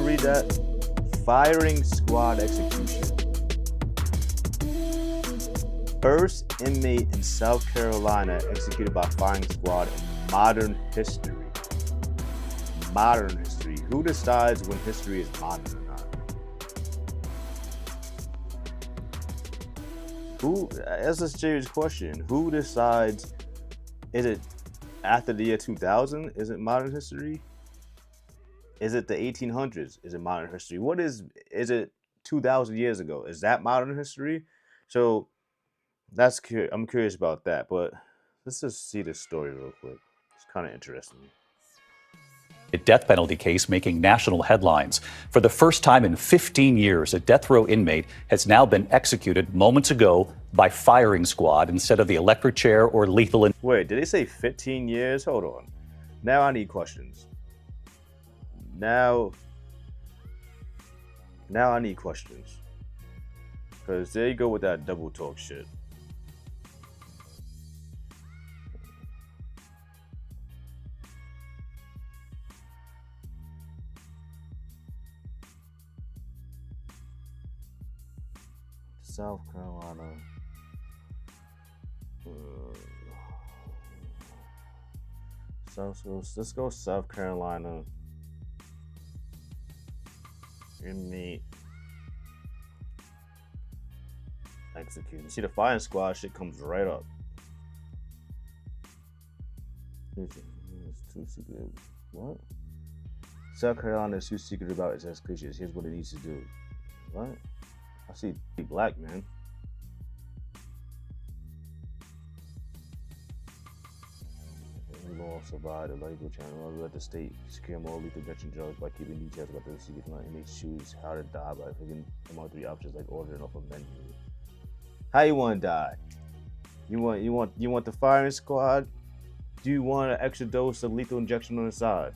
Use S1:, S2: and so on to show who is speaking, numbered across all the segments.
S1: read that? Firing squad execution. First inmate in South Carolina executed by firing squad in modern history. Modern history. Who decides when history is modern or not? That's a serious question. Who decides? Is it after the year 2000? Is it modern history? Is it the 1800s? Is it modern history? Is it 2,000 years ago? Is that modern history? So I'm curious about that, but let's just see this story real quick. It's kind of interesting.
S2: A death penalty case making national headlines. For the first time in 15 years, a death row inmate has now been executed moments ago by firing squad instead of the electric chair or lethal.
S1: Wait, did they say 15 years? Hold on. Now I need questions. Now I need questions. Because there you go with that double talk shit. South Carolina. Let's go South Carolina. Inmate execution. See, the firing squad shit comes right up. It's too secret. What? South Carolina is too secret about its execution. Here's what it needs to do. What? I see black man. Law survived a legal channel. Let the state secure more lethal injection drugs by keeping details about the secret. Inmates choose how to die by picking among three options like ordering off a menu. How you want to die? You want the firing squad? Do you want an extra dose of lethal injection on the side?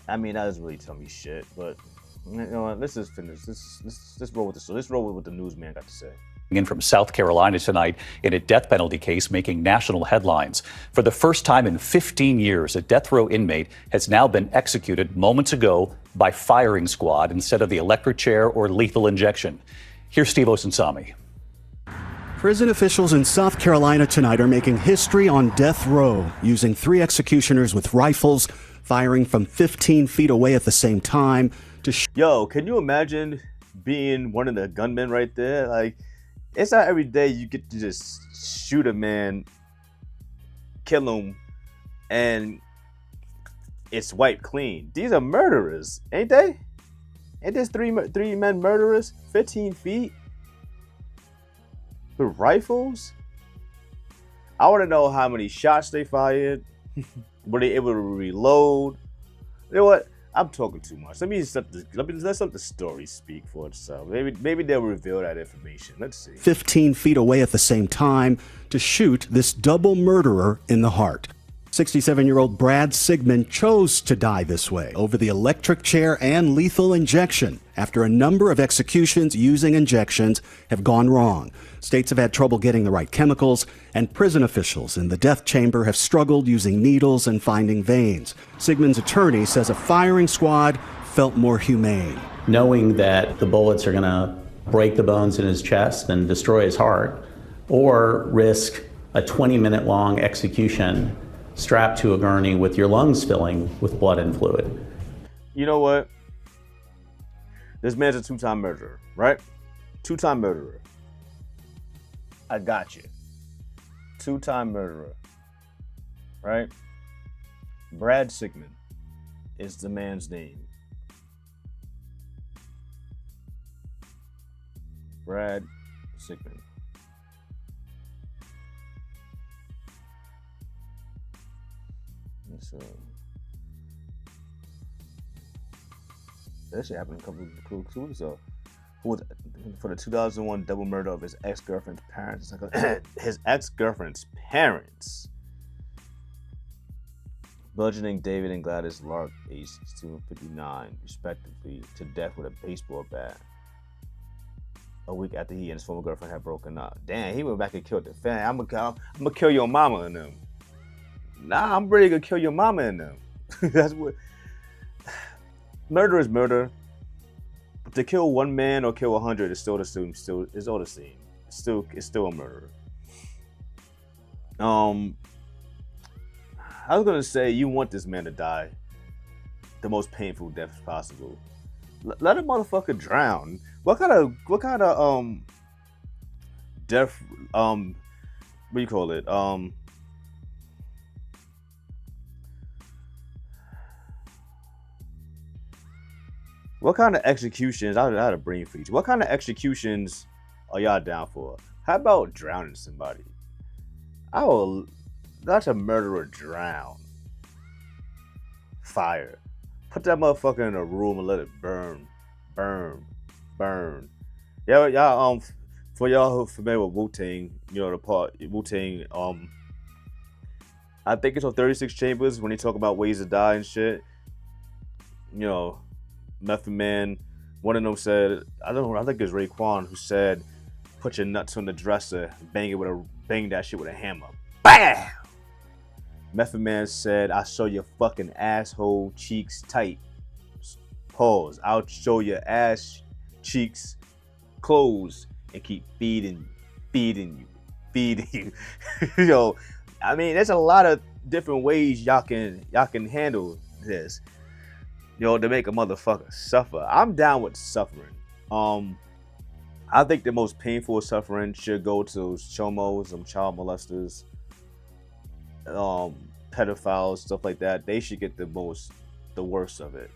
S1: I mean, that doesn't really tell me shit, but you know what? Let's just finish. Let's roll with this. So let's roll with what the newsman got to say.
S2: In from South Carolina tonight in a death penalty case making national headlines. For the first time in 15 years, a death row inmate has now been executed moments ago by firing squad instead of the electric chair or lethal injection. Here's Steve Osunsami.
S3: Prison officials in South Carolina tonight are making history on death row, using 3 executioners with rifles, firing from 15 feet away at the same time to
S1: Yo, can you imagine being one of the gunmen right there? Like, it's not every day you get to just shoot a man, kill him, and it's wiped clean. These are murderers, ain't they? Ain't this three men murderers? 15 feet? With rifles? I want to know how many shots they fired. Were they able to reload? You know what? I'm talking too much. Let's let the story speak for itself. Maybe they'll reveal that information. Let's see.
S3: 15 feet away at the same time to shoot this double murderer in the heart. 67-year-old Brad Sigmund chose to die this way over the electric chair and lethal injection after a number of executions using injections have gone wrong. States have had trouble getting the right chemicals, and prison officials in the death chamber have struggled using needles and finding veins. Sigmund's attorney says a firing squad felt more humane.
S4: Knowing that the bullets are going to break the bones in his chest and destroy his heart, or risk a 20-minute long execution strapped to a gurney with your lungs filling with blood and fluid.
S1: You know what? This man's a 2-time murderer, right? 2-time murderer. I got you. 2-time murderer, right? Brad Sigmund is the man's name. Brad Sigmund. So that shit happened a couple of weeks ago. For the 2001 double murder of his ex-girlfriend's parents. His ex-girlfriend's parents. Bludgeoning David and Gladys Lark, age 62 and 59, respectively, to death with a baseball bat. A week after he and his former girlfriend had broken up. Damn, he went back and killed the family. I'm gonna kill your mama and them. Nah, I'm ready to kill your mama and them. Murder is murder. But to kill one man or kill 100 is still the same. It's all the same. It's still a murder. I was gonna say you want this man to die the most painful death possible. Let a motherfucker drown. What kind of death what do you call it? What kind of executions? I had a brain freeze. What kind of executions are y'all down for? How about drowning somebody? I will let a murderer drown. Fire. Put that motherfucker in a room and let it burn. Burn. Burn. Y'all for y'all who are familiar with Wu-Tang, you know the part Wu-Tang, I think it's on 36 Chambers when they talk about ways to die and shit. You know, Method Man, one of them said, I think it's Raekwon who said, put your nuts on the dresser, bang that shit with a hammer. BAM! Method Man said, I'll show your fucking asshole cheeks tight. Pause. I'll show your ass cheeks closed and keep feeding you. Yo, I mean, there's a lot of different ways y'all can handle this. To make a motherfucker suffer. I'm down with suffering. I think the most painful suffering should go to those chomos, child molesters, pedophiles, stuff like that. They should get the worst of it.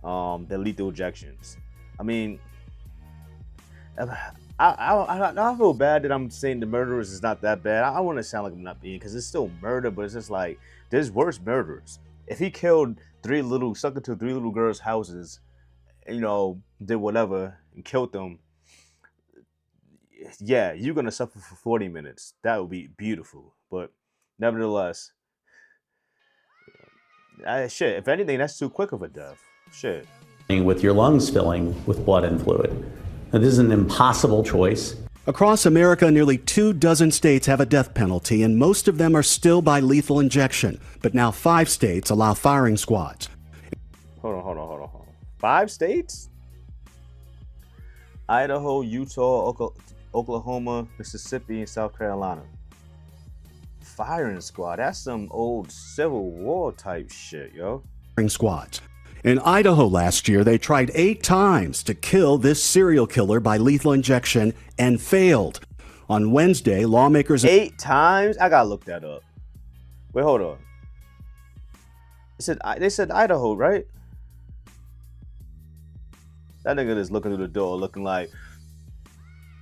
S1: The lethal injections. I mean, I feel bad that I'm saying the murderers is not that bad. I want to sound like I'm not being, because it's still murder, but it's just like there's worse murderers. If he killed stuck into 3 little girls' houses, did whatever and killed them, yeah, you're gonna suffer for 40 minutes. That would be beautiful. But nevertheless, shit, if anything, that's too quick of a death. Shit.
S4: With your lungs filling with blood and fluid. Now, this is an impossible choice.
S3: Across America, nearly 24 states have a death penalty, and most of them are still by lethal injection. But now 5 states allow firing squads.
S1: Hold on. 5 states? Idaho, Utah, Oklahoma, Mississippi, and South Carolina. Firing squad. That's some old Civil War type shit, yo.
S3: Firing squads. In Idaho last year, they tried 8 times to kill this serial killer by lethal injection and failed. On Wednesday, lawmakers...
S1: 8 times? I gotta look that up. Wait, hold on. They said Idaho, right? That nigga is looking through the door looking like,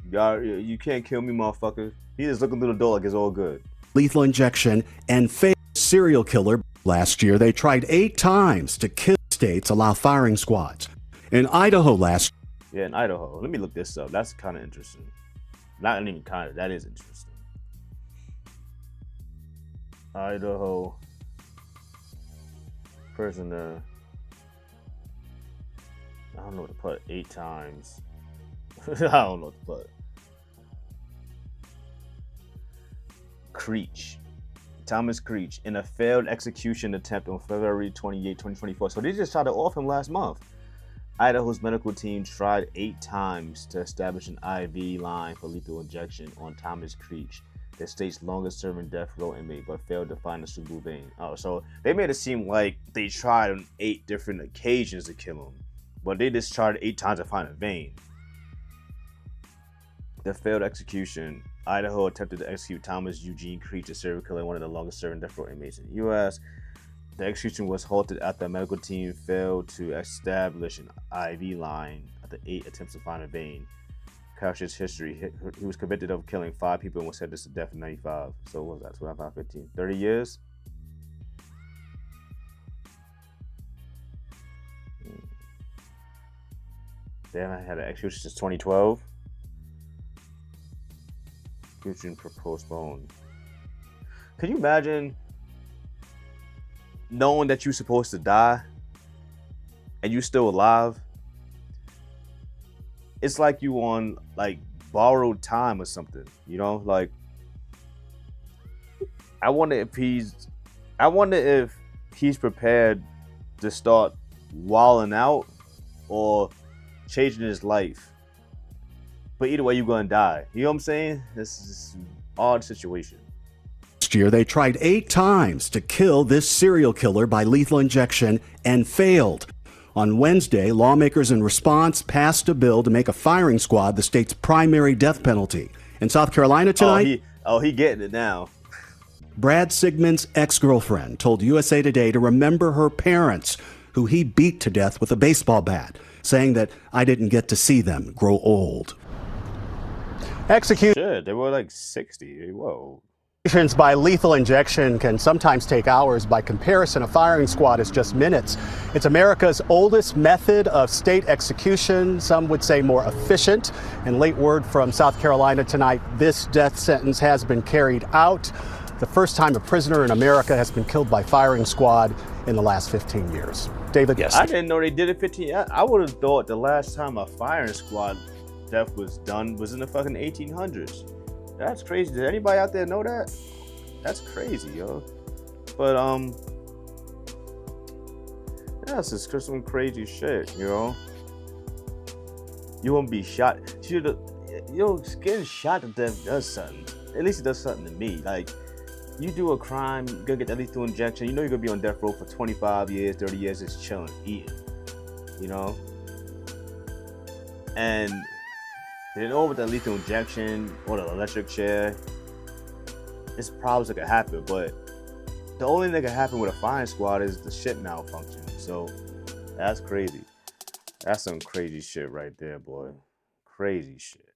S1: y'all, you can't kill me, motherfucker. He is looking through the door like it's all good.
S3: Lethal injection and failed serial killer. Last year, they tried 8 times to kill. States allow firing squads. In Idaho last...
S1: Yeah, in Idaho. Let me look this up. That's kind of interesting. Not even kind of. That is interesting. Idaho prisoner. I don't know what to put. 8 times. I don't know what to put. Creech. Thomas Creech in a failed execution attempt on February 28, 2024. So they just tried to off him last month. Idaho's medical team tried 8 times to establish an IV line for lethal injection on Thomas Creech, the state's longest-serving death row inmate, but failed to find a suitable vein. Oh, so they made it seem like they tried on 8 different occasions to kill him, but they just tried 8 times to find a vein. The failed execution. Idaho attempted to execute Thomas Eugene Creech, a serial killer, one of the longest-serving death row inmates in the U.S. The execution was halted after the medical team failed to establish an IV line after 8 attempts to find a vein. Couch's history: he was convicted of killing 5 people and was sentenced to death in '95. So what was that? 25, 15, 30 years. They haven't had an execution since 2012. Execution postponed. Can you imagine knowing that you're supposed to die and you're still alive? It's like you on like borrowed time or something, like I wonder if he's prepared to start wilding out or changing his life. But either way, you're gonna die. You know what I'm saying? This is an odd situation.
S3: Last year, they tried 8 times to kill this serial killer by lethal injection and failed. On Wednesday, lawmakers in response passed a bill to make a firing squad the state's primary death penalty. In South Carolina tonight,
S1: he getting it now.
S3: Brad Sigmund's ex-girlfriend told USA Today to remember her parents, who he beat to death with a baseball bat, saying that I didn't get to see them grow old.
S1: Shit, they were like 60. Whoa.
S3: Executions by lethal injection can sometimes take hours. By comparison, a firing squad is just minutes. It's America's oldest method of state execution, some would say more efficient. And late word from South Carolina tonight, this death sentence has been carried out. The first time a prisoner in America has been killed by firing squad in the last 15 years. David?
S2: Yes.
S1: I didn't know they did it 15. I would have thought the last time a firing squad death was done was in the fucking 1800s. That's crazy. Did anybody out there know that? That's crazy, yo. But yeah, it's just some crazy shit, you know. You won't be shot. Getting shot to death does something. At least it does something to me. Like, you do a crime, you're gonna get that lethal injection. You know you're gonna be on death row for 25 years, 30 years, just chilling, eating. You know. And they know with that lethal injection or the electric chair, it's problems that could happen, but the only thing that could happen with a firing squad is the shit malfunction. So that's crazy. That's some crazy shit right there, boy. Crazy shit.